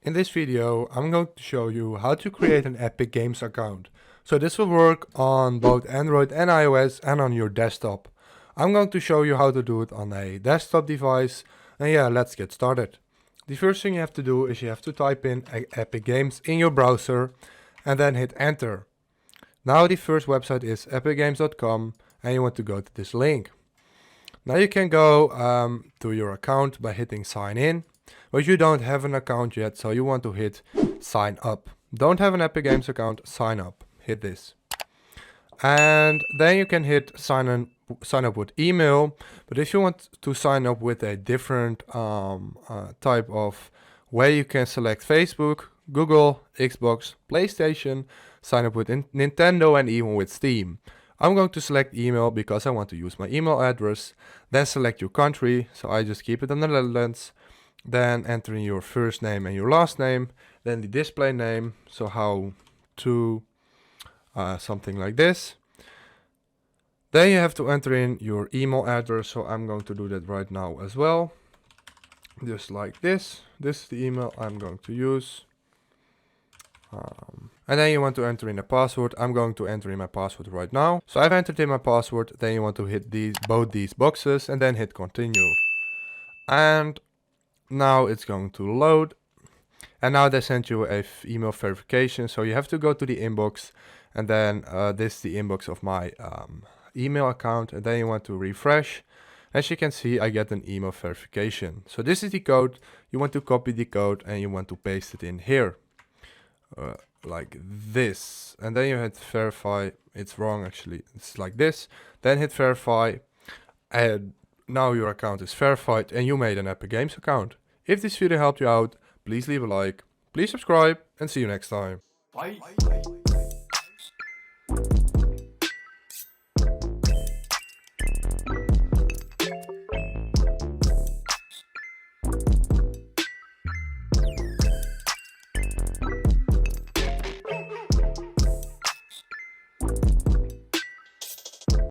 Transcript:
In this video, I'm going to show you how to create an Epic Games account. So this will work on both Android and iOS and on your desktop. I'm going to show you how to do it on a desktop device. And yeah, let's get started. The first thing you have to do is you have to type in Epic Games in your browser and then hit enter. Now the first website is epicgames.com and you want to go to this link. Now you can go to your account by hitting sign in. But you don't have an account yet, so you want to hit sign up. Don't have an Epic Games account, sign up. Hit this. And then you can hit sign up with email. But if you want to sign up with a different type of way, you can select Facebook, Google, Xbox, PlayStation, sign up with Nintendo and even with Steam. I'm going to select email because I want to use my email address. Then select your country, so I just keep it in the Netherlands. Then enter in your first name and your last name, then the display name, so how to something like this. Then you have to enter in your email address, so I'm going to do that right now as well. Just like this. This is the email I'm going to use. And then you want to enter in a password. I'm going to enter in my password right now. So I've entered in my password. Then you want to hit both these boxes and then hit continue. And now it's going to load. And now they sent you a email verification. So you have to go to the inbox. And then this is the inbox of my email account. And then you want to refresh. As you can see, I get an email verification. So this is the code. You want to copy the code and you want to paste it in here. Like this, and then you hit verify. It's wrong actually, it's like this. Then hit verify, and now your account is verified and you made an Epic Games account. If this video helped you out, please leave a like, please subscribe, and see you next time. Bye.